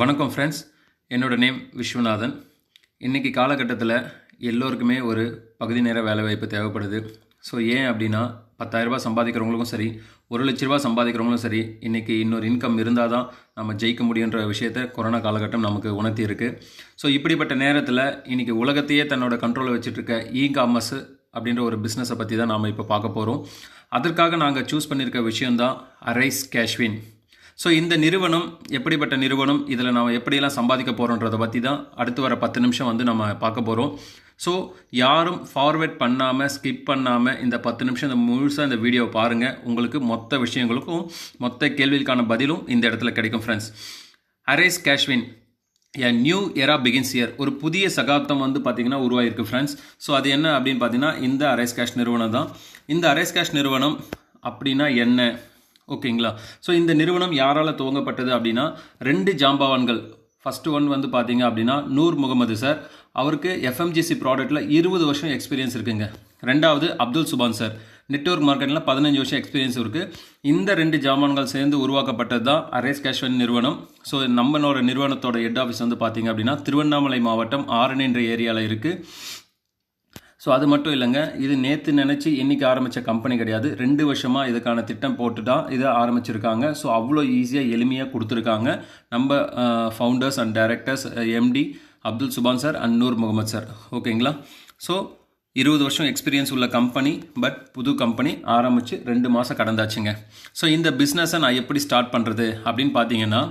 வணக்கம் ஃப்ரெண்ட்ஸ், என்னோட நேம் விஸ்வநாதன். இன்றைக்கி காலகட்டத்தில் எல்லோருக்குமே ஒரு பகுதி நேர வேலைவாய்ப்பு தேவைப்படுது. ஸோ ஏன் அப்படின்னா 10,000 ரூபாய் சம்பாதிக்கிறவங்களுக்கும் சரி, 1,00,000 ரூபா சம்பாதிக்கிறவங்களும் சரி, இன்றைக்கி இன்னொரு இன்கம் இருந்தால் தான் நம்ம ஜெயிக்க முடியுன்ற விஷயத்தை கொரோனா காலகட்டம் நமக்கு உணர்த்தி இருக்குது. ஸோ இப்படிப்பட்ட நேரத்தில் இன்றைக்கி உலகத்தையே தன்னோட கண்ட்ரோலில் வச்சுட்ருக்க இ-காமர்ஸு அப்படின்ற ஒரு பிஸ்னஸை பற்றி தான் நாம் இப்போ பார்க்க போகிறோம். அதற்காக நாங்கள் சூஸ் பண்ணியிருக்க விஷயந்தான் அரைஸ் கேஷ்வின். ஸோ இந்த நிறுவனம் எப்படிப்பட்ட நிறுவனம், இதில் நாம் எப்படியெல்லாம் சம்பாதிக்க போகிறோன்றதை பற்றி தான் அடுத்து வர 10 நிமிஷம் நம்ம பார்க்க போகிறோம். ஸோ யாரும் ஃபார்வேர்ட் பண்ணாமல் ஸ்கிப் பண்ணாமல் இந்த 10 நிமிஷம் முழுசாக இந்த வீடியோவை பாருங்கள். உங்களுக்கு மொத்த விஷயங்களுக்கும் மொத்த கேள்விக்கான பதிலும் இந்த இடத்துல கிடைக்கும் friends. Arise Cashwin a new era begins year, ஒரு புதிய சகாப்தம் பார்த்திங்கன்னா உருவாயிருக்கு ஃப்ரெண்ட்ஸ். ஸோ அது என்ன அப்படின்னு பார்த்தீங்கன்னா இந்த அரைஸ் கேஷ் நிறுவனம் தான். இந்த அரைஸ் கேஷ் நிறுவனம் அப்படின்னா என்ன, ஓகேங்களா? ஸோ இந்த நிறுவனம் யாரால் துவங்கப்பட்டது அப்படின்னா 2 ஜாம்பவான்கள். ஃபஸ்ட்டு ஒன் பார்த்தீங்க அப்படின்னா நூர் முகமது சார், அவருக்கு எஃப்எம்ஜிசி ப்ராடக்ட்டில் 20 வருஷம் எக்ஸ்பீரியன்ஸ் இருக்குங்க. ரெண்டாவது அப்துல் சுபான் சார், நெட்வொர்க் மார்க்கெட்டில் 15 வருஷம் எக்ஸ்பீரியன்ஸ் இருக்குது. இந்த 2 ஜாமான்கள் சேர்ந்து உருவாக்கப்பட்டது தான் அரைஸ் கேஷ்வின் நிறுவனம். ஸோ நம்மளோட நிறுவனத்தோட ஹெட் ஆஃபீஸ் பார்த்தீங்க அப்படின்னா திருவண்ணாமலை மாவட்டம் ஆரணின்ற ஏரியாவில் இருக்குது. ஸோ அது மட்டும் இல்லைங்க, இது நேற்று நினச்சி இன்றைக்கி ஆரம்பித்த கம்பெனி கிடையாது. 2 வருஷமாக இதுக்கான திட்டம் போட்டு தான் இதை ஆரம்பிச்சிருக்காங்க. ஸோ அவ்வளோ ஈஸியாக எளிமையாக கொடுத்துருக்காங்க நம்ம founders and directors MD Abdul Subhan sir and Noor Mohammed sir, ஓகேங்களா? ஸோ 20 வருஷம் எக்ஸ்பீரியன்ஸ் உள்ள கம்பெனி, பட் புது கம்பெனி ஆரம்பித்து 2 மாதம் கடந்தாச்சுங்க. ஸோ இந்த பிஸ்னஸை நான் எப்படி ஸ்டார்ட் பண்ணுறது அப்படின்னு பார்த்தீங்கன்னா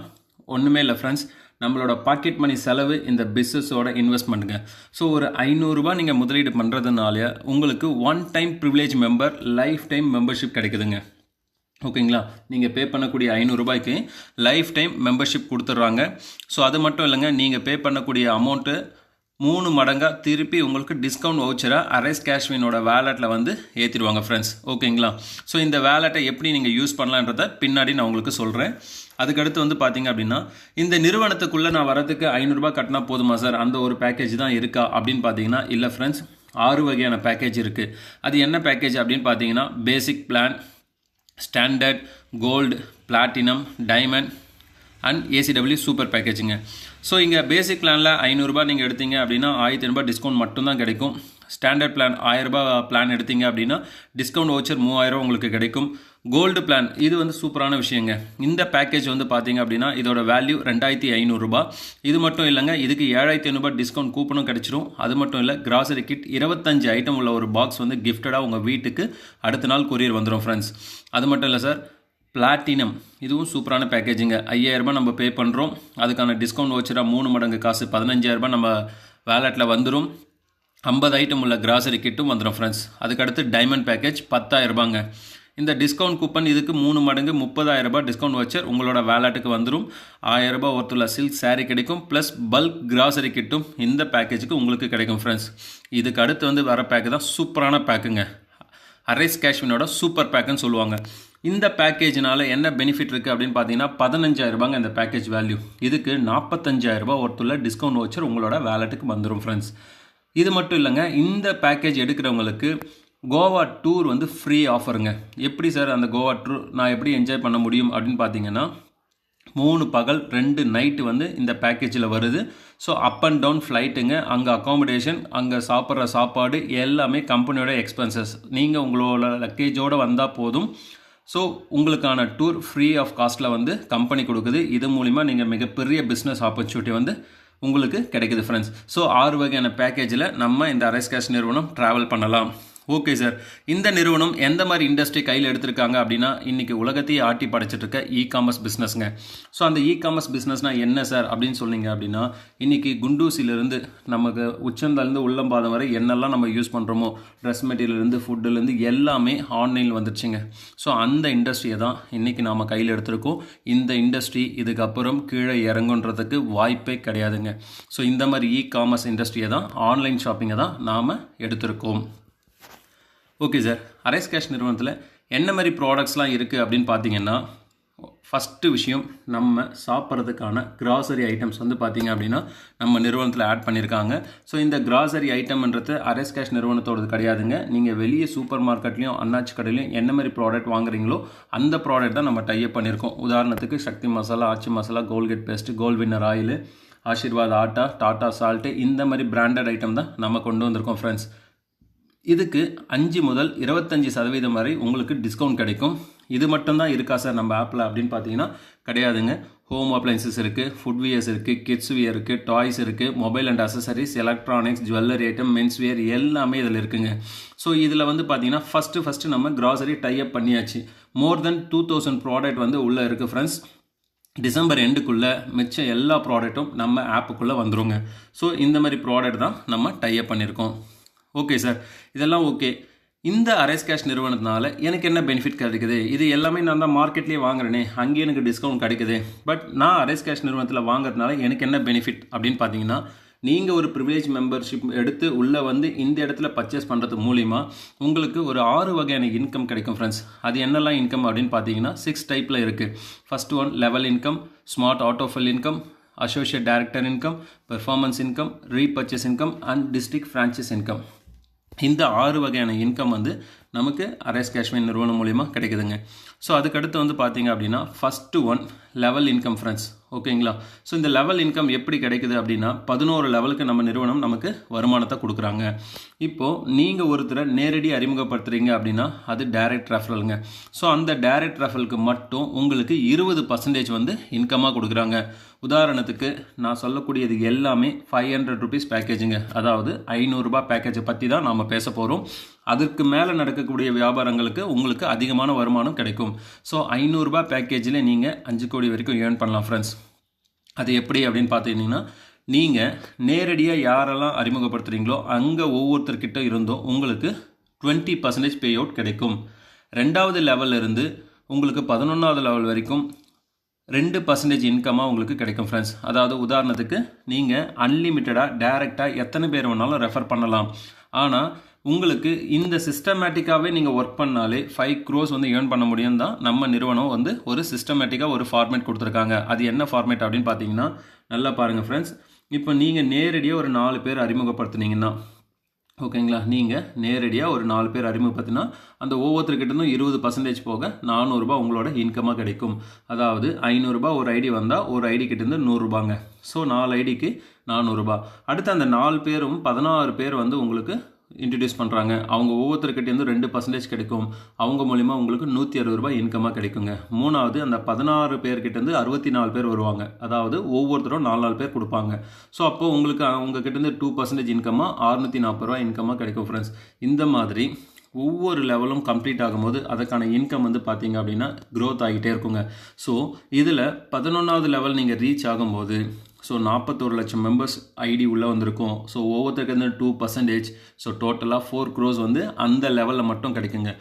ஒன்றுமே இல்லை ஃப்ரெண்ட்ஸ், நம்மளோட பாக்கெட் மணி செலவு இந்த பிஸ்னஸோட இன்வெஸ்ட்மெண்ட்டுங்க. ஸோ ஒரு 500 ரூபாய் நீங்கள் முதலீடு பண்ணுறதுனால உங்களுக்கு 1 time privilege member life time membership கிடைக்குதுங்க, ஓகேங்களா? நீங்கள் பே பண்ணக்கூடிய 500 ரூபாய்க்கு லைஃப் டைம் மெம்பர்ஷிப் கொடுத்துட்றாங்க. ஸோ அது மட்டும் இல்லைங்க, நீங்கள் பே பண்ணக்கூடிய அமௌண்ட்டு 3 மடங்காக திருப்பி உங்களுக்கு டிஸ்கவுண்ட் வவுச்சராக அரைஸ் கேஷ்வினோட வேலெட்டில் ஏற்றிடுவாங்க ஃப்ரெண்ட்ஸ், ஓகேங்களா? ஸோ இந்த வேலெட்டை எப்படி நீங்கள் யூஸ் பண்ணலான்றதை பின்னாடி நான் உங்களுக்கு சொல்கிறேன். அதுக்கடுத்து பார்த்தீங்க அப்படின்னா இந்த நிறுவனத்துக்குள்ளே நான் வரதுக்கு 500 ரூபாய் கட்டினா போதுமா சார், அந்த ஒரு பேக்கேஜ் தான் இருக்கா அப்படின்னு பார்த்தீங்கன்னா இல்லை ஃப்ரெண்ட்ஸ், 6 வகையான பேக்கேஜ் இருக்குது. அது என்ன பேக்கேஜ் அப்படின்னு பார்த்தீங்கன்னா basic plan, standard, gold, platinum, diamond and ACW super பேக்கேஜுங்க. ஸோ இங்கே பேசிக் பிளானில் 500 ரூபாய் நீங்கள் எடுத்தீங்க அப்படின்னா 1,000 ரூபாய் டிஸ்கவுண்ட் மட்டும்தான் கிடைக்கும். ஸ்டாண்டர்ட் பிளான் 1000 ரூபாய் பிளான் எடுத்தீங்க அப்படின்னா டிஸ்கவுண்ட் வவுச்சர் 3000 உங்களுக்கு கிடைக்கும். கோல்டு பிளான் இது சூப்பரான விஷயங்க. இந்த பேக்கேஜ் பார்த்தீங்க அப்படின்னா இதோட வேல்யூ 2,500 ரூபாய். இது மட்டும் இல்லைங்க, இதுக்கு 7,500 ரூபாய் டிஸ்கவுண்ட் கூப்பனும் கிடைச்சிரும். அது மட்டும் இல்லை, கிராசரி கிட் 25 ஐட்டம் உள்ள ஒரு பாக்ஸ் கிஃப்டடாக உங்கள் வீட்டுக்கு அடுத்த நாள் கொரியர் வந்துடும் ஃப்ரெண்ட்ஸ். அது மட்டும் இல்லை சார், பிளாட்டினம் இதுவும் சூப்பரான பேக்கேஜுங்க. 5,000 ரூபாய் நம்ம பே பண்ணுறோம், அதுக்கான டிஸ்கவுண்ட் வச்சுட்டா 3 மடங்கு காசு 15,000 ரூபாய் நம்ம வேலெட்டில் வந்துடும். 50 ஐட்டம் உள்ள கிராசரி கிட்டும் வந்துடும் ஃப்ரெண்ட்ஸ். அதுக்கடுத்து டைமண்ட் பேக்கேஜ் 10,000 ரூபாங்க. இந்த டிஸ்கவுண்ட் கூப்பன் இதுக்கு 3 மடங்கு 30,000 ரூபாய் டிஸ்கவுண்ட் வச்சர் உங்களோட வேலெட்டுக்கு வந்துடும். 1000 ரூபாய் ஒருத்துள்ள சில்க் சாரீ கிடைக்கும், ப்ளஸ் பல்க் கிராசரி கிட்டும் இந்த பேக்கேஜுக்கு உங்களுக்கு கிடைக்கும் ஃப்ரெண்ட்ஸ். இதுக்கு அடுத்து வர பேக்கு தான் சூப்பரான பேக்குங்க, அரைஸ் கேஷ்வினோட சூப்பர் பேக்குன்னு சொல்லுவாங்க. இந்த பேக்கேஜினால என்ன பெனிஃபிட் இருக்குது அப்படின்னு பார்த்தீங்கன்னா 15,000 ரூபாங்க இந்த பேக்கேஜ் வேல்யூ. இதுக்கு 45,000 ரூபாய் ஒருத்துள்ள டிஸ்கவுண்ட் வச்சர் உங்களோட வேலெட்டுக்கு வந்துடும் ஃப்ரெண்ட்ஸ். இது மட்டும் இல்லைங்க, இந்த பேக்கேஜ் எடுக்கிறவங்களுக்கு கோவா டூர் ஃப்ரீ ஆஃபருங்க. எப்படி சார் அந்த கோவா டூர் நான் எப்படி என்ஜாய் பண்ண முடியும் அப்படின்னு பார்த்தீங்கன்னா 3 பகல் 2 நைட்டு இந்த பேக்கேஜில் வருது. ஸோ அப் அண்ட் டவுன் ஃப்ளைட்டுங்க, அங்கே அக்காமடேஷன், அங்கே சாப்பிட்ற சாப்பாடு எல்லாமே கம்பெனியோட எக்ஸ்பென்சஸ். நீங்கள் உங்களோட லக்கேஜோடு வந்தால் போதும். ஸோ உங்களுக்கான டூர் ஃப்ரீ ஆஃப் காஸ்ட்டில் கம்பெனி கொடுக்குது. இது மூலிமா நீங்கள் மிகப்பெரிய பிஸ்னஸ் ஆப்பர்ச்சுனிட்டி உங்களுக்கு கிடைக்குது ஃப்ரெண்ட்ஸ். ஸோ 6 வகையான பேக்கேஜில் நம்ம இந்த அரைஸ் கேஷ் நிறுவனம் ட்ராவல் பண்ணலாம். ஓகே சார், இந்த நிறுவனம் எந்த மாதிரி இண்டஸ்ட்ரி கையில் எடுத்திருக்காங்க அப்படின்னா இன்றைக்கி உலகத்தையே ஆட்டி படைச்சிட்டு இருக்க இ-காமர்ஸ் பிஸ்னஸ்ங்க. ஸோ அந்த இ-காமர்ஸ் பிஸ்னஸ்னால் என்ன சார் அப்படின்னு சொன்னீங்க அப்படின்னா இன்றைக்கி குண்டூசிலிருந்து நமக்கு உச்சந்தலேருந்து உள்ளம்பாதம் வரை என்னெல்லாம் நம்ம யூஸ் பண்ணுறோமோ, ட்ரெஸ் மெட்டீரியல்லேருந்து ஃபுட்டுலேருந்து எல்லாமே ஆன்லைனில் வந்துடுச்சுங்க. ஸோ அந்த இண்டஸ்ட்ரியை தான் இன்றைக்கி நாம் கையில் எடுத்திருக்கோம். இந்த இண்டஸ்ட்ரி இதுக்கப்புறம் கீழே இறங்குன்றதுக்கு வாய்ப்பே கிடையாதுங்க. ஸோ இந்த மாதிரி இ-காமர்ஸ் இண்டஸ்ட்ரியை தான், ஆன்லைன் ஷாப்பிங்கை தான் நாம் எடுத்திருக்கோம். ஓகே சார், அரைஸ் கேஷ் நிறுவனத்தில் என்ன மாதிரி ப்ராடக்ட்ஸ்லாம் இருக்குது அப்படின்னு பார்த்தீங்கன்னா ஃபஸ்ட்டு விஷயம், நம்ம சாப்பிட்றதுக்கான கிராசரி ஐட்டம்ஸ் வந்து பார்த்திங்க அப்படின்னா நம்ம நிறுவனத்தில் ஆட் பண்ணியிருக்காங்க. ஸோ இந்த கிராசரி ஐட்டம்ன்றது அரேஸ் கேஷ் நிறுவனத்தோடது கிடையாதுங்க. நீங்கள் வெளியே சூப்பர் மார்க்கெட்லேயும் அண்ணாச்சி கடையிலையும் என்ன மாதிரி ப்ராடக்ட் வாங்குறீங்களோ அந்த ப்ராடக்ட் தான் நம்ம டைப் பண்ணியிருக்கோம். உதாரணத்துக்கு Sakthi masala, Aachi masala, Colgate paste, Gold Winner oil, Aashirvaad atta, Tata salt, இந்த மாதிரி பிராண்டட் ஐட்டம் தான் நம்ம கொண்டு வந்திருக்கோம் ஃப்ரெண்ட்ஸ். இதுக்கு 5 முதல் 25% வரை உங்களுக்கு டிஸ்கவுண்ட் கிடைக்கும். இது மட்டும்தான் இருக்கா சார் நம்ம ஆப்பில் அப்படின்னு பார்த்தீங்கன்னா கிடையாதுங்க. ஹோம் அப்ளைன்சஸ் இருக்குது, ஃபுட்வியர்ஸ் இருக்குது, கிட்ஸ் வியர் இருக்குது, டாய்ஸ் இருக்குது, mobile and accessories, electronics, jewellery item, men's wear எல்லாமே இதில் இருக்குங்க. ஸோ இதில் வந்து பார்த்தீங்கன்னா ஃபஸ்ட்டு நம்ம கிராசரி டைப் பண்ணியாச்சு. மோர் தென் 2000 ப்ராடக்ட் வந்து உள்ளே இருக்குது ஃப்ரெண்ட்ஸ். டிசம்பர் எண்டுக்குள்ளே மிச்ச எல்லா ப்ராடக்ட்டும் நம்ம ஆப்புக்குள்ளே வந்துருங்க. ஸோ இந்த மாதிரி ப்ராடக்ட் தான் நம்ம டைப் பண்ணியிருக்கோம். ஓகே சார், இதெல்லாம் ஓகே. இந்த அரேஸ் கேஷ் நிறுவனத்தினால எனக்கு என்ன பெனிஃபிட் கிடைக்குது? இது எல்லாமே நான் தான் மார்க்கெட்லேயே வாங்குறேனே, அங்கேயே எனக்கு டிஸ்கவுண்ட் கிடைக்குது. பட் நான் அரேஸ் கேஷ் நிறுவனத்தில் வாங்குறதுனால எனக்கு என்ன பெனிஃபிட் அப்படின்னு பார்த்தீங்கன்னா, நீங்கள் ஒரு ப்ரிவிலேஜ் மெம்பர்ஷிப் எடுத்து உள்ளே வந்து இந்த இடத்துல பர்ச்சேஸ் பண்ணுறது மூலிமா உங்களுக்கு ஒரு 6 வகையான இன்கம் கிடைக்கும் ஃப்ரெண்ட்ஸ். அது என்னெல்லாம் இன்கம் அப்படின்னு பார்த்தீங்கன்னா 6 டைப்பில் இருக்குது. First one level income, smart autofill income, associate director income, performance income, repurchase income and district franchise income. இந்த 6 வகையான இன்கம் வந்து நமக்கு அரேஸ் கேஷ் நிறுவனம் மூலிமா கிடைக்குதுங்க. ஸோ அதுக்கடுத்து வந்து பார்த்தீங்க அப்படின்னா first one level income friends. ஓகேங்களா? ஸோ இந்த லெவல் இன்கம் எப்படி கிடைக்குது அப்படின்னா 11 லெவலுக்கு நம்ம நிறுவனம் நமக்கு வருமானத்தை கொடுக்குறாங்க. இப்போது நீங்கள் ஒருத்தரை நேரடி அறிமுகப்படுத்துகிறீங்க அப்படின்னா அது டைரக்ட் ரெஃபரலுங்க. ஸோ அந்த டைரக்ட் ரெஃபரலுக்கு மட்டும் உங்களுக்கு 20% வந்து இன்கமாக கொடுக்குறாங்க. உதாரணத்துக்கு நான் சொல்லக்கூடியது எல்லாமே 500 ருபீஸ் பேக்கேஜுங்க. அதாவது 500 ரூபாய் பேக்கேஜை பற்றி தான் நாம் பேச போகிறோம். அதற்கு மேலே நடக்கக்கூடிய வியாபாரங்களுக்கு உங்களுக்கு அதிகமான வருமானம் கிடைக்கும். ஸோ 500 ரூபாய் பேக்கேஜில் நீங்கள் 5 கோடி வரைக்கும் ஏர்ன் பண்ணலாம் ஃப்ரெண்ட்ஸ். அது எப்படி அப்படின்னு பார்த்தீங்கன்னா, நீங்கள் நேரடியாக யாரெல்லாம் அறிமுகப்படுத்துகிறீங்களோ அங்கே ஒவ்வொருத்தர்கிட்ட இருந்தோ உங்களுக்கு 20% பே அவுட் கிடைக்கும். 2வது லெவலில் இருந்து உங்களுக்கு 11வது லெவல் வரைக்கும் 2% இன்கமாக உங்களுக்கு கிடைக்கும் ஃப்ரெண்ட்ஸ். அதாவது உதாரணத்துக்கு நீங்கள் அன்லிமிட்டடாக டைரெக்டாக எத்தனை பேர் வேணாலும் ரெஃபர் பண்ணலாம். ஆனால் உங்களுக்கு இந்த சிஸ்டமேட்டிக்காகவே நீங்கள் ஒர்க் பண்ணாலே 5 crores வந்து ஏர்ன் பண்ண முடியும் தான் நம்ம நிறுவனம் வந்து ஒரு சிஸ்டமேட்டிக்காக ஒரு ஃபார்மேட் கொடுத்துருக்காங்க. அது என்ன ஃபார்மேட் அப்படின்னு பார்த்தீங்கன்னா, நல்லா பாருங்கள் ஃப்ரெண்ட்ஸ். இப்போ நீங்கள் நேரடியாக ஒரு 4 பேர் அறிமுகப்படுத்துனீங்கன்னா, ஓகேங்களா, நீங்கள் நேரடியாக ஒரு 4 பேர் அறிமுகப்படுத்தினா அந்த ஒவ்வொருத்தருக்கிட்டேருந்தும் 20% போக 400 ரூபாய் உங்களோட இன்கமாக கிடைக்கும். அதாவது 500 ரூபாய் ஒரு ஐடி வந்தால் ஒரு ஐடி கிட்டேருந்து 100 ரூபாங்க. ஸோ 4 ஐடிக்கு 400 ரூபாய். அடுத்து அந்த 4 பேரும் 16 பேர் வந்து உங்களுக்கு இன்ட்ரடியூஸ் பண்ணுறாங்க. அவங்க ஒவ்வொருத்தருக்கிட்டேருந்து 2% கிடைக்கும். அவங்க மூலிமா உங்களுக்கு 160 ரூபாய் இன்கமாக கிடைக்குங்க. 3வது அந்த 16 பேர்கிட்டேருந்து 64 பேர் வருவாங்க. அதாவது ஒவ்வொருத்தரும் 4 பேர் கொடுப்பாங்க. ஸோ அப்போது உங்களுக்கு உங்ககிட்டேருந்து 2% இன்கமாக 640 ரூபாய் இன்கமாக கிடைக்கும் ஃப்ரெண்ட்ஸ். இந்த மாதிரி ஒவ்வொரு லெவலும் கம்ப்ளீட் ஆகும்போது அதுக்கான இன்கம் வந்து பார்த்தீங்க அப்படின்னா க்ரோத் ஆகிட்டே இருக்குங்க. ஸோ இதில் 11வது லெவல் நீங்கள் ரீச் ஆகும்போது ஸோ 41 லட்சம் மெம்பர்ஸ் ஐடி உள்ளே வந்திருக்கும். ஸோ ஒவ்வொருத்தருக்கு வந்து 2%. ஸோ டோட்டலாக 4 crores வந்து அந்த லெவலில் மட்டும் கிடைக்குங்க.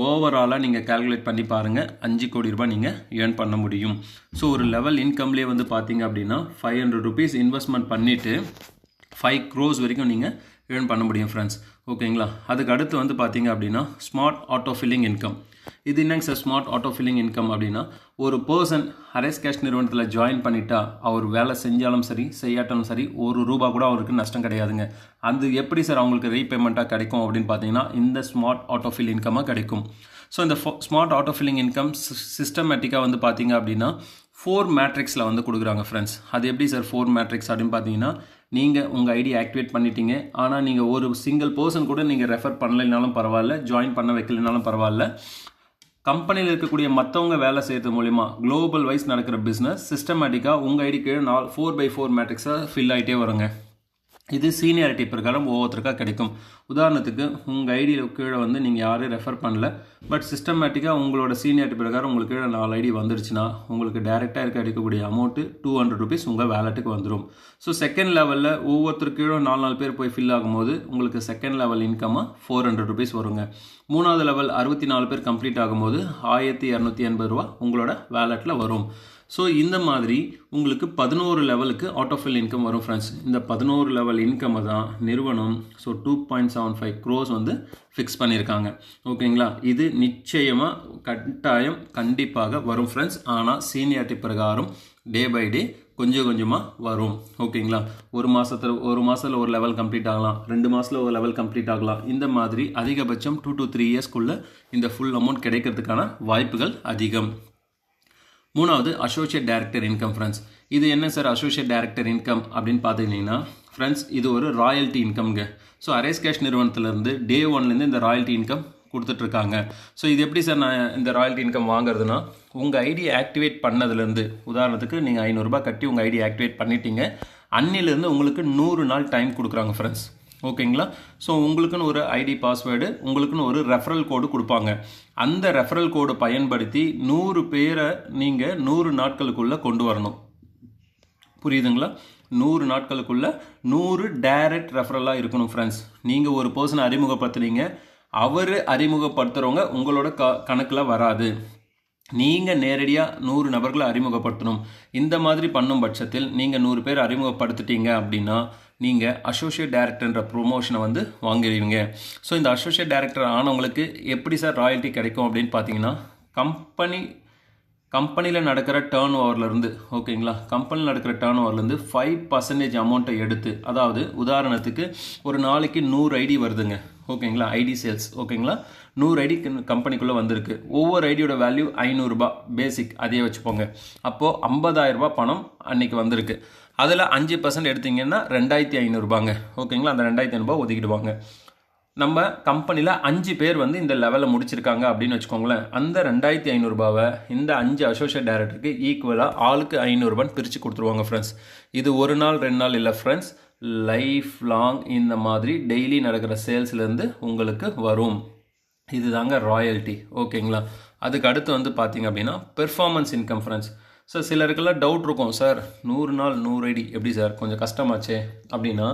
ஓவராலாக நீங்கள் கால்குலேட் பண்ணி பாருங்கள், 5 கோடி ரூபாய் நீங்கள் ஏர்ன் பண்ண முடியும். ஸோ ஒரு லெவல் இன்கம்லேயே வந்து பார்த்தீங்க அப்படின்னா 500 ருபீஸ் இன்வெஸ்ட்மெண்ட் பண்ணிவிட்டு 5 crores வரைக்கும் நீங்கள் ஏர்ன் பண்ண முடியும் ஃப்ரெண்ட்ஸ். ஓகேங்களா? அதுக்கு அடுத்து வந்து பார்த்தீங்க அப்படின்னா ஸ்மார்ட் ஆட்டோ ஃபில்லிங் இன்கம். இது என்னங்க sir smart auto filling income அப்படின்னா, ஒரு பர்சன் அரேஸ் கேஷ் நிறுவனத்தில் ஜாயின் பண்ணிட்டா அவர் வேலை செஞ்சாலும் சரி செய்யாட்டாலும் சரி 1 ரூபா கூட அவருக்கு நஷ்டம் கிடையாதுங்க. அது எப்படி சார் அவங்களுக்கு ரீபேமெண்ட்டாக கிடைக்கும் அப்படின்னு பார்த்தீங்கன்னா இந்த ஸ்மார்ட் ஆட்டோ ஃபில் இன்கமாக கிடைக்கும். ஸோ இந்த ஸ்மார்ட் ஆட்டோ ஃபில்லிங் இன்கம் சிஸ்டமேட்டிக்காக வந்து பார்த்தீங்க அப்படின்னா 4 மேட்ரிக்ஸில் வந்து கொடுக்குறாங்க ஃப்ரெண்ட்ஸ். அது எப்படி சார் 4 மேட்ரிக்ஸ் அப்படின்னு பார்த்தீங்கன்னா, நீங்கள் உங்கள் ஐடி ஆக்டிவேட் பண்ணிட்டீங்க, ஆனால் நீங்கள் ஒரு சிங்கிள் பர்சன் கூட நீங்கள் ரெஃபர் பண்ணலைனாலும் பரவாயில்ல, ஜாயின் பண்ண வைக்கலைனாலும் பரவாயில்ல, கம்பெனியில் இருக்கக்கூடிய மற்றவங்க வேலை செய்கிறது மூலிமா குளோபல் வைஸ் நடக்கிற பிஸ்னஸ் சிஸ்டமேட்டிக்காக உங்கள் ஐடி கீழே 4x4 மேட்ரிக்ஸாக ஃபில் ஆகிட்டே வருங்க. இது சீனியாரிட்டி பிரகாரம் ஒவ்வொருத்தருக்காக கிடைக்கும். உதாரணத்துக்கு உங்கள் ஐடியில் கீழே வந்து நீங்கள் யாரையும் ரெஃபர் பண்ணல, பட் சிஸ்டமேட்டிக்காக உங்களோட சீனியாரிட்டி பிரகாரம் உங்களுக்கு கீழே 4 ஐடி வந்துருச்சுன்னா உங்களுக்கு டேரெக்டாக கிடைக்கக்கூடிய அமௌண்ட்டு 200 ருபீஸ் உங்கள் வேலெட்டுக்கு வந்துடும். ஸோ செகண்ட் லெவலில் ஒவ்வொருத்தருக்கு கீழே 4 பேர் போய் ஃபில் ஆகும்போது உங்களுக்கு செகண்ட் லெவல் இன்கமாக 400 ருபீஸ் வருங்க. 3வது லெவல் 64 பேர் கம்ப்ளீட் ஆகும்போது 1280 ரூபா உங்களோட வேலெட்டில் வரும். ஸோ இந்த மாதிரி உங்களுக்கு 11 லெவலுக்கு அவுட் ஆஃப் ஃபில் இன்கம் வரும் ஃப்ரெண்ட்ஸ். இந்த 11 லெவல் இன்கம் தான் நிறுவனம் 2.75 crores வந்து ஃபிக்ஸ் பண்ணியிருக்காங்க. ஓகேங்களா, இது நிச்சயமாக கண்டிப்பாக வரும் ஃப்ரெண்ட்ஸ். ஆனால் சீனியாரிட்டி பிரகாரம் டே பை டே கொஞ்சம் கொஞ்சமாக வரும். ஓகேங்களா, ஒரு மாதத்தில் ஒரு லெவல் கம்ப்ளீட் ஆகலாம், 2 மாதத்தில் ஒரு லெவல் கம்ப்ளீட் ஆகலாம். இந்த மாதிரி அதிகபட்சம் 2 to 3 இயர்ஸ்க்குள்ளே இந்த ஃபுல் அமௌண்ட் கிடைக்கிறதுக்கான வாய்ப்புகள் அதிகம். மூணாவது அசோசியேட் டைரக்டர் இன்கம் ஃப்ரெண்ட்ஸ். இது என்ன சார் அசோசியேட் டைரக்டர் இன்கம் அப்படின்னு பார்த்துக்கிட்டிங்கன்னா ஃப்ரெண்ட்ஸ், இது ஒரு ராயல்ட்டி இன்கம்ங்க. ஸோ அரேஸ் கேஷ் நிறுவனத்திலேருந்து டே 1லேருந்து இந்த ராயல்ட்டி இன்கம் கொடுத்துட்ருக்காங்க. ஸோ இது எப்படி சார் நான் இந்த ராயல்ட்டி இன்கம் வாங்குறதுனா, உங்கள் ஐடி ஆக்டிவேட் பண்ணதுலேருந்து, உதாரணத்துக்கு நீங்கள் 500 ரூபாய் கட்டி உங்கள் ஐடி ஆக்டிவேட் பண்ணிட்டீங்க, அன்னிலேருந்து உங்களுக்கு 100 நாள் டைம் கொடுக்குறாங்க ஃப்ரெண்ட்ஸ். ஓகேங்களா, ஸோ உங்களுக்குன்னு ஒரு ஐடி பாஸ்வேர்டு, உங்களுக்குன்னு ஒரு ரெஃபரல் கோடு கொடுப்பாங்க. அந்த ரெஃபரல் கோடு பயன்படுத்தி 100 பேரை நீங்கள் 100 நாட்களுக்குள்ளே கொண்டு வரணும். புரியுதுங்களா? 100 நாட்களுக்குள்ளே 100 டைரக்ட் ரெஃபரலாக இருக்கணும் ஃப்ரெண்ட்ஸ். நீங்கள் ஒரு பர்சனை அறிமுகப்படுத்துனீங்க, அவர் அறிமுகப்படுத்துகிறவங்க உங்களோட கணக்கில் வராது. நீங்கள் நேரடியாக 100 நபர்களை அறிமுகப்படுத்தணும். இந்த மாதிரி பண்ணும் பட்சத்தில் நீங்கள் 100 பேர் அறிமுகப்படுத்திட்டீங்க அப்படின்னா நீங்கள் அசோசியேட் டைரக்டர்ன்ற ப்ரொமோஷனை வந்து வாங்கிடுவீங்க. ஸோ இந்த அசோசியேட் டைரக்டர் ஆனவங்களுக்கு எப்படி சார் ராயல்ட்டி கிடைக்கும் அப்படின்னு பார்த்தீங்கன்னா, கம்பெனியில் நடக்கிற டேர்ன் ஓவர்லேருந்து, ஓகேங்களா, கம்பெனியில் நடக்கிற டேர்ன் ஓவர்லேருந்து 5% அமௌண்ட்டை எடுத்து, அதாவது உதாரணத்துக்கு ஒரு நாளைக்கு 100 ஐடி வருதுங்க. ஓகேங்களா, ஐடி சேல்ஸ். ஓகேங்களா, 100 ஐடி கம்பெனிக்குள்ளே வந்திருக்கு. ஒவ்வொரு ஐடியோட வேல்யூ 500 ரூபாய் பேசிக், அதையே வச்சுப்போங்க. அப்போது 50,000 ரூபாய் பணம் அன்றைக்கி வந்திருக்கு. அதில் 5% எடுத்திங்கன்னா 2,500 ரூபாங்க. ஓகேங்களா, அந்த 2,500 ரூபாய் ஒதுக்கிடுவாங்க. நம்ம கம்பெனியில் 5 பேர் வந்து இந்த லெவலில் முடிச்சிருக்காங்க அப்படின்னு வச்சுக்கோங்களேன். அந்த 2,500 ரூபாவை இந்த 5 அசோசியேட் டைரக்டருக்கு ஈக்குவலாக ஆளுக்கு 500 ரூபான்னு பிரித்து கொடுத்துருவாங்க ஃப்ரெண்ட்ஸ். இது ஒரு நாள் 2 நாள் இல்லை ஃப்ரெண்ட்ஸ், லைஃப் லாங் இந்த மாதிரி டெய்லி நடக்கிற சேல்ஸ்லேருந்து உங்களுக்கு வரும். இது தாங்க ராயல்ட்டி. ஓகேங்களா, அதுக்கு அடுத்து வந்து பார்த்தீங்க அப்படின்னா பெர்ஃபார்மன்ஸ் இன்கம் ஃப்ரெண்ட்ஸ். சார் சிலருக்கெல்லாம் டவுட் இருக்கும், சார் 100 நாள் 100 ஐடி எப்படி சார், கொஞ்சம் கஷ்டமாச்சே அப்படின்னா,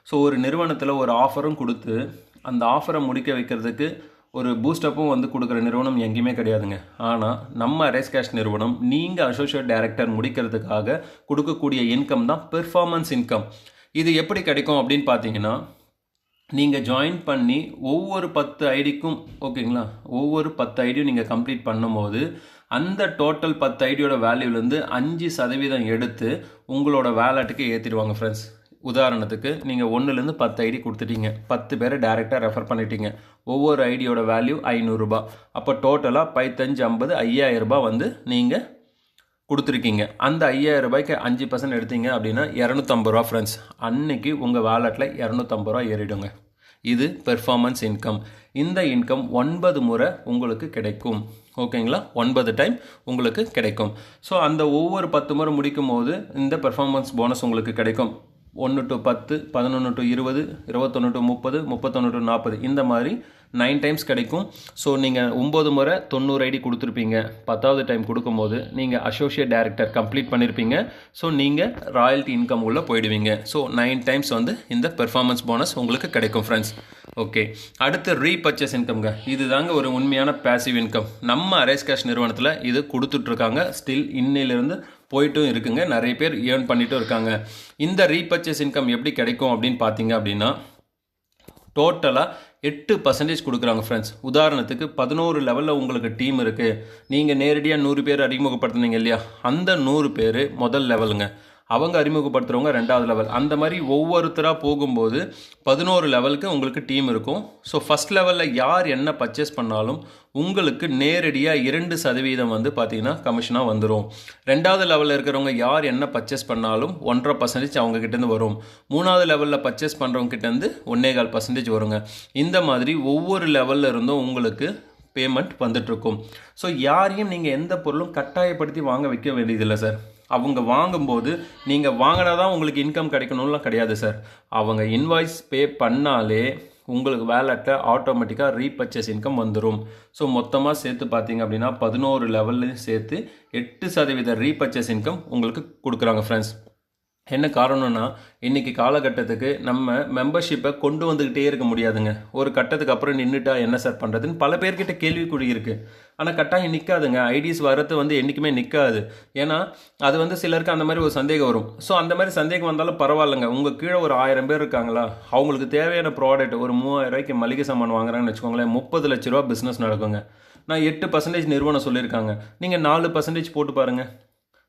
ஸோ ஒரு நிறுவனத்தில் ஒரு ஆஃபரும் கொடுத்து அந்த ஆஃபரை முடிக்க வைக்கிறதுக்கு ஒரு பூஸ்டப்பும் வந்து கொடுக்குற நிறுவனம் எங்கேயுமே கிடையாதுங்க. ஆனால் நம்ம அரேஸ் கேஷ் நிறுவனம் நீங்கள் அசோசியேட் டைரக்டர் முடிக்கிறதுக்காக கொடுக்கக்கூடிய இன்கம் தான் பெர்ஃபார்மன்ஸ் இன்கம். இது எப்படி கிடைக்கும் அப்படின்னு பார்த்தீங்கன்னா, நீங்கள் ஜாயின் பண்ணி ஒவ்வொரு 10 ஐடிக்கும், ஓகேங்களா, ஒவ்வொரு 10 ஐடியும் நீங்கள் கம்ப்ளீட் பண்ணும்போது அந்த டோட்டல் 10 ஐடியோட வேல்யூலேருந்து 5% எடுத்து உங்களோட வேலெட்டுக்கு ஏற்றிடுவாங்க ஃப்ரெண்ட்ஸ். உதாரணத்துக்கு நீங்கள் 1லேருந்து 10 ஐடி கொடுத்துட்டீங்க, 10 பேரை டைரெக்டாக ரெஃபர் பண்ணிட்டீங்க, ஒவ்வொரு ஐடியோட வேல்யூ 500 ரூபாய். அப்போ டோட்டலாக 15, 50, 5,000 ரூபாய் வந்து நீங்கள் கொடுத்துருக்கீங்க. அந்த 5,000 ரூபாய்க்கு 5% எடுத்தீங்க அப்படின்னா 250 ரூபா ஃப்ரெண்ட்ஸ். அன்னைக்கு உங்கள் வேலெட்டில் 250 ரூபா ஏறிடுங்க. இது பெர்ஃபார்மன்ஸ் இன்கம். இந்த இன்கம் 9 முறை உங்களுக்கு கிடைக்கும். ஓகேங்களா, 9 டைம் உங்களுக்கு கிடைக்கும். ஸோ அந்த ஒவ்வொரு 10 முறை முடிக்கும் போது இந்த பெர்ஃபார்மன்ஸ் போனஸ் உங்களுக்கு கிடைக்கும். 1 to 10, 11 to 20, 21 to 30, 31 to 40, இந்த மாதிரி 9 டைம்ஸ் கிடைக்கும். ஸோ நீங்கள் 9 முறை 90 ஐடி கொடுத்துருப்பீங்க. 10வது டைம் கொடுக்கும்போது நீங்கள் அசோசியேட் டைரக்டர் கம்ப்ளீட் பண்ணியிருப்பீங்க. ஸோ நீங்கள் ராயல்ட்டி இன்கம் உள்ள போயிடுவீங்க. ஸோ 9 டைம்ஸ் வந்து இந்த பெர்ஃபார்மன்ஸ் போனஸ் உங்களுக்கு கிடைக்கும் ஃப்ரெண்ட்ஸ். ஓகே, அடுத்து ரீபர்ச்சேஸ் இன்கம்ங்க. இது தாங்க ஒரு உண்மையான பேசிவ் இன்கம். நம்ம அரேஸ் கேஷ் நிறுவனத்தில் இது கொடுத்துட்ருக்காங்க. ஸ்டில் இன்னிலிருந்து போயிட்டும் இருக்குங்க. நிறைய பேர் ஏர்ன் பண்ணிட்டும் இருக்காங்க. இந்த ரீபர்ச்சேஸ் இன்கம் எப்படி கிடைக்கும் அப்படின்னு பார்த்தீங்க அப்படின்னா, டோட்டலாக 8% கொடுக்குறாங்க ஃப்ரெண்ட்ஸ். உதாரணத்துக்கு 11 லெவலில் உங்களுக்கு டீம் இருக்குது. நீங்கள் நேரடியாக 100 பேர் அறிமுகப்படுத்துனீங்க இல்லையா, அந்த 100 பேர் முதல் லெவலுங்க. அவங்க அறிமுகப்படுத்துகிறவங்க 2வது லெவல். அந்த மாதிரி ஒவ்வொருத்தராக போகும்போது 11 லெவலுக்கு உங்களுக்கு டீம் இருக்கும். ஸோ ஃபஸ்ட் லெவலில் யார் என்ன பர்ச்சேஸ் பண்ணாலும் உங்களுக்கு நேரடியாக 2% வந்து பார்த்தீங்கன்னா கமிஷனாக வந்துடும். 2வது லெவலில் இருக்கிறவங்க யார் என்ன பர்ச்சேஸ் பண்ணாலும் 1.5% அவங்கக்கிட்டேருந்து வரும். 3வது லெவலில் பர்ச்சேஸ் பண்ணுறவங்க கிட்டேருந்து 1.25% வருங்க. இந்த மாதிரி ஒவ்வொரு லெவலில் இருந்தும் உங்களுக்கு பேமெண்ட் வந்துட்டுருக்கும். ஸோ யாரையும் நீங்கள் எந்த பொருளும் கட்டாயப்படுத்தி வாங்க வைக்க வேண்டியதில்லை சார். அவங்க வாங்கும்போது நீங்கள் வாங்கினா தான் உங்களுக்கு இன்கம் கிடைக்கணும்லாம் கிடையாது சார். அவங்க இன்வாய்ஸ் பே பண்ணாலே உங்களுக்கு வேலெட்டில் ஆட்டோமேட்டிக்காக ரீபர்ச்சேஸ் இன்கம் வந்துடும். ஸோ மொத்தமாக சேர்த்து பார்த்தீங்க அப்படின்னா 11 லெவல்லையும் சேர்த்து 8% ரீபர்ச்சேஸ் இன்கம் உங்களுக்கு கொடுக்குறாங்க ஃப்ரெண்ட்ஸ். என்ன காரணம்னா இன்றைக்கி காலகட்டத்துக்கு நம்ம மெம்பர்ஷிப்பை கொண்டு வந்துக்கிட்டே இருக்க முடியாதுங்க. ஒரு கட்டத்துக்கு அப்புறம் நின்றுட்டா என்ன சார் பண்ணுறதுன்னு பல பேர்கிட்ட கேள்விக்குறி இருக்குது. ஆனால் கட்டாயம் நிற்காதுங்க. ஐடிஸ் வரது என்றைக்குமே நிற்காது. ஏன்னா அது சிலருக்கு அந்த மாதிரி ஒரு சந்தேகம் வரும். ஸோ அந்த மாதிரி சந்தேகம் வந்தாலும் பரவாயில்லைங்க. உங்கள் கீழே ஒரு 1000 பேர் இருக்காங்களா, அவங்களுக்கு தேவையான ப்ராடக்ட் ஒரு 3000 ரூபாய்க்கு மளிகை சாமான் வாங்குறாங்கன்னு வச்சுக்கோங்களேன், 30 லட்ச ரூபா பிஸ்னஸ் நடக்குங்க. நான் 8% நிறுவனம் சொல்லியிருக்காங்க. நீங்கள் 4% போட்டு பாருங்கள்.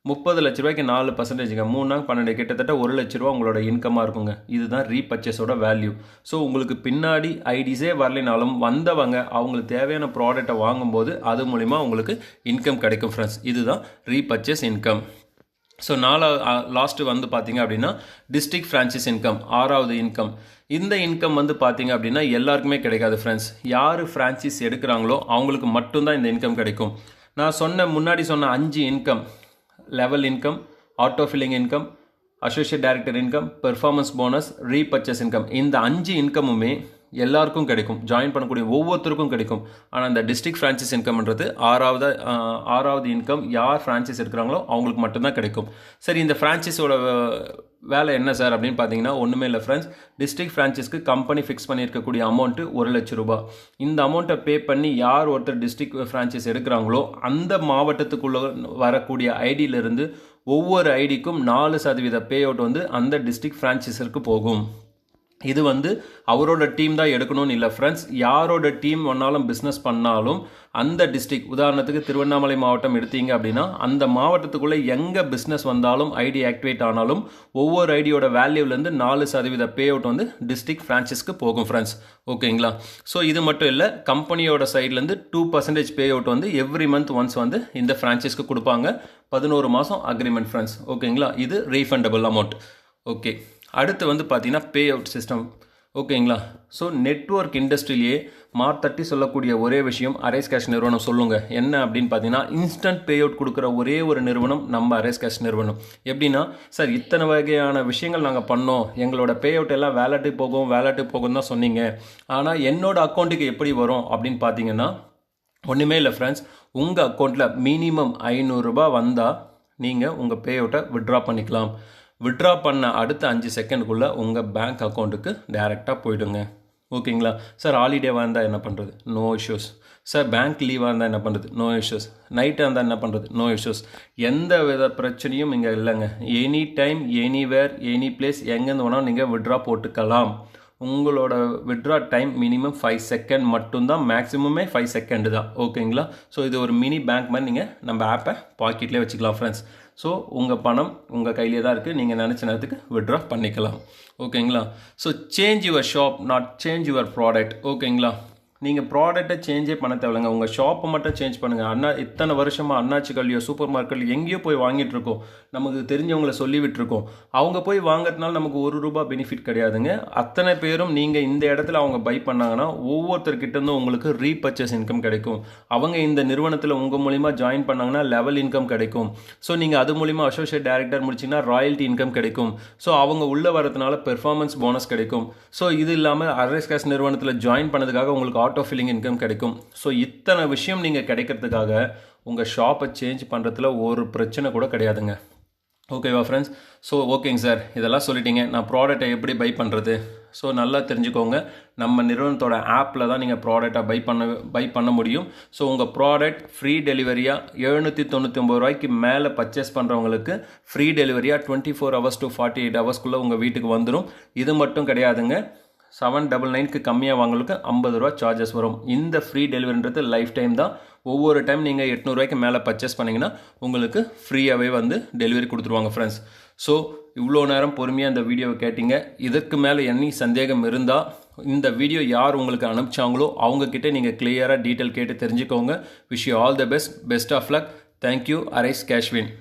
30 லட்ச ரூபாய்க்கு 4%ங்க 3 நாள் 12 கிட்டத்தட்ட 1 லட்ச ரூபா உங்களோட இன்கமாக இருக்குங்க. இதுதான் ரீபர்ச்சேஸோட வேல்யூ. ஸோ உங்களுக்கு பின்னாடி ஐடிஸே வரலைனாலும் வந்தவங்க அவங்களுக்கு தேவையான ப்ராடக்டை வாங்கும்போது அது மூலிமா உங்களுக்கு இன்கம் கிடைக்கும் ஃப்ரெண்ட்ஸ். இதுதான் ரீபர்ச்சேஸ் இன்கம். ஸோ லாஸ்ட்டு பார்த்தீங்க அப்படின்னா டிஸ்ட்ரிக்ட் ஃப்ரான்ச்சைஸ் இன்கம், 6வது இன்கம். இந்த இன்கம் பார்த்தீங்க அப்படின்னா எல்லாருக்குமே கிடைக்காது ஃப்ரெண்ட்ஸ். யார் ஃப்ரான்ச்சைஸ் எடுக்கிறாங்களோ அவங்களுக்கு மட்டும்தான் இந்த இன்கம் கிடைக்கும். நான் முன்னாடி சொன்ன 5 income, level income, auto filling income, associate director income, performance bonus, repurchase income, இந்த 5 இன்கமுமே எல்லாருக்கும் கிடைக்கும். ஜாயின் பண்ணக்கூடிய ஒவ்வொருத்தருக்கும் கிடைக்கும். ஆனால் இந்த டிஸ்ட்ரிக்ட் ஃப்ரான்ச்சைஸ் இன்கம்ன்றது 6வது இன்கம் யார் ஃப்ரான்ச்சைஸ் எடுக்கிறாங்களோ அவங்களுக்கு மட்டும்தான் கிடைக்கும். சரி, இந்த ஃப்ரான்ச்சைஸோட வேலை என்ன சார் அப்படின்னு பார்த்தீங்கன்னா ஒன்றுமே இல்லை ஃப்ரெண்ட்ஸ். டிஸ்ட்ரிக்ட் ஃப்ரான்ச்சைஸ்க்கு கம்பெனி ஃபிக்ஸ் பண்ணியிருக்கக்கூடிய அமௌண்ட்டு 1 லட்ச ரூபா. இந்த அமௌண்ட்டை பே பண்ணி யார் ஒருத்தர் டிஸ்ட்ரிக்ட் ஃப்ரான்ச்சைஸ் எடுக்கிறாங்களோ அந்த மாவட்டத்துக்குள்ளே வரக்கூடிய ஐடியிலிருந்து ஒவ்வொரு ஐடிக்கும் 4% பே அவுட் அந்த டிஸ்ட்ரிக்ட் ஃப்ரான்ச்சைஸருக்கு போகும். இது அவரோட டீம் தான் எடுக்கணும்னு இல்லை ஃப்ரெண்ட்ஸ். யாரோட டீம் ஒன்றாலும் பிஸ்னஸ் பண்ணாலும் அந்த டிஸ்ட்ரிக்ட், உதாரணத்துக்கு திருவண்ணாமலை மாவட்டம் எடுத்தீங்க அப்படின்னா அந்த மாவட்டத்துக்குள்ளே எங்கே பிஸ்னஸ் வந்தாலும் ஐடி ஆக்டிவேட் ஆனாலும் ஒவ்வொரு ஐடியோட வேல்யூலேருந்து 4% பே அவுட் டிஸ்ட்ரிக்ட் ஃப்ரான்ச்சைஸ்க்கு போகும் ஃப்ரெண்ட்ஸ். ஓகேங்களா? ஸோ இது மட்டும் இல்லை, கம்பெனியோட சைட்லேருந்து 2% pay out every month once இந்த ஃப்ரான்ச்சைஸ்க்கு கொடுப்பாங்க. 11 மாதம் அக்ரிமெண்ட் ஃப்ரெண்ட்ஸ். ஓகேங்களா? இது ரீஃபண்டபிள் அமௌண்ட். ஓகே, அடுத்து பார்த்தீங்கன்னா பே அவுட் சிஸ்டம். ஓகேங்களா? ஸோ நெட்வொர்க் இண்டஸ்ட்ரியிலேயே மார்த்தட்டி சொல்லக்கூடிய ஒரே விஷயம் அரைஸ் கேஷ் நிறுவனம் சொல்லுங்க. என்ன அப்படின்னு பார்த்தீங்கன்னா இன்ஸ்டன்ட் பே அவுட் கொடுக்குற ஒரே ஒரு நிறுவனம் நம்ம அரைஸ் கேஷ் நிறுவனம். எப்படின்னா, சார் இத்தனை வகையான விஷயங்கள் நாங்கள் பண்ணோம், எங்களோட பே அவுட் எல்லாம் வேலெட்டுக்கு போகும் தான் சொன்னீங்க, ஆனால் என்னோட அக்கௌண்ட்டுக்கு எப்படி வரும் அப்படின்னு பார்த்தீங்கன்னா ஒன்றுமே இல்லை ஃப்ரெண்ட்ஸ். உங்கள் அக்கௌண்ட்டில் மினிமம் 500 ரூபாய் வந்தால் நீங்கள் உங்கள் பே அவுட்டை விட்ரா பண்ணிக்கலாம். விட்ரா பண்ண அடுத்த 5 செகண்டுக்குள்ளே உங்கள் பேங்க் அக்கௌண்ட்டுக்கு டைரெக்டாக போயிடுங்க. ஓகேங்களா? சார் ஹாலிடேவாக இருந்தால் என்ன பண்ணுறது? No issues. சார் பேங்க் லீவாக இருந்தால் என்ன பண்ணுறது? No issues. நைட்டாக இருந்தால் என்ன பண்ணுறது? No issues. எந்த வித பிரச்சனையும் இங்கே இல்லைங்க. Any time, anywhere, any place, எங்கேருந்து வேணால் நீங்கள் விட்ரா போட்டுக்கலாம். உங்களோட விட்ரா டைம் மினிமம் 5 செகண்ட் மட்டும்தான், மேக்ஸிமமே 5 செகண்டு தான். ஓகேங்களா? ஸோ இது ஒரு மினி பேங்க் மாதிரி நீங்கள் நம்ம ஆப்பை பாக்கெட்லேயே வச்சுக்கலாம் ஃப்ரெண்ட்ஸ். ஸோ உங்கள் பணம் உங்கள் கையிலே தான் இருக்குது, நீங்கள் நினச்ச நேரத்துக்கு விட்ரா பண்ணிக்கலாம். ஓகேங்களா? So change your shop, not change your product. ஓகேங்களா? நீங்கள் ப்ராடக்ட்டை சேஞ்சே பண்ண தேவையில்லைங்க, உங்கள் ஷாப்பை மட்டும் சேஞ்ச் பண்ணுங்கள். இத்தனை வருஷமாக அண்ணாச்சி கல்வியோ சூப்பர் மார்க்கெட் எங்கேயோ போய் வாங்கிட்டு இருக்கோம், நமக்கு தெரிஞ்சவங்களை சொல்லி விட்டுருக்கோம். அவங்க போய் வாங்கிறதுனால நமக்கு 1 ரூபா பெனிஃபிட் கிடையாதுங்க. அத்தனை பேரும் நீங்கள் இந்த இடத்துல அவங்க பை பண்ணாங்கன்னா ஒவ்வொருத்தர்கிட்டருந்தும் உங்களுக்கு ரீபர்ச்சேஸ் இன்கம் கிடைக்கும். அவங்க இந்த நிறுவனத்தில் உங்கள் மூலிமா ஜாயின் பண்ணாங்கன்னா லெவல் இன்கம் கிடைக்கும். ஸோ நீங்கள் அது மூலிமா அசோசியேட் டைரக்டர் முடிச்சிங்கன்னா ராயல்ட்டி இன்கம் கிடைக்கும். ஸோ அவங்க உள்ளே வரதுனால பெர்ஃபார்மன்ஸ் போனஸ் கிடைக்கும். ஸோ இது இல்லாமல் அரைஸ் கேஷ் நிறுவனத்தில் ஜாயின் பண்ணதுக்காக உங்களுக்கு ஆட்டோ ஃபில்லிங் இன்கம் கிடைக்கும். ஸோ இத்தனை விஷயம் நீங்கள் கிடைக்கிறதுக்காக உங்கள் ஷாப்பை சேஞ்ச் பண்ணுறதுல ஒரு பிரச்சனை கூட கிடையாதுங்க. ஓகேவா ஃப்ரெண்ட்ஸ்? ஸோ ஓகேங்க சார், இதெல்லாம் சொல்லிட்டீங்க, நான் ப்ராடக்டை எப்படி பை பண்ணுறது? ஸோ நல்லா தெரிஞ்சுக்கோங்க, நம்ம நிறுவனத்தோட ஆப்பில் தான் நீங்கள் ப்ராடக்டை பை பண்ண முடியும். ஸோ உங்கள் ப்ராடக்ட் ஃப்ரீ டெலிவரியாக 799 ரூபாய்க்கு மேலே பர்ச்சேஸ் பண்ணுறவங்களுக்கு ஃப்ரீ டெலிவரியாக 24 hours to 48 hours உங்கள் வீட்டுக்கு வந்துடும். இது மட்டும் கிடையாதுங்க, 799க்கு கம்மியாக வாங்களுக்கு 50 ரூபா சார்ஜஸ் வரும். இந்த ஃப்ரீ டெலிவரின்றது லைஃப் டைம் தான். ஒவ்வொரு டைம் நீங்கள் 800 ரூபாய்க்கு மேலே பர்ச்சேஸ் பண்ணிங்கன்னா உங்களுக்கு ஃப்ரீயாகவே டெலிவரி கொடுத்துருவாங்க ஃப்ரெண்ட்ஸ். ஸோ இவ்வளோ நேரம் பொறுமையாக இந்த வீடியோவை கேட்டிங்க. இதற்கு மேலே என்ன சந்தேகம் இருந்தால் இந்த வீடியோ யார் உங்களுக்கு அனுப்பிச்சாங்களோ அவங்கக்கிட்ட நீங்கள் கிளியராக டீட்டெயில் கேட்டு தெரிஞ்சுக்கோங்க. Wish you all the best of luck. Thank you. Arise கேஷ்வின்.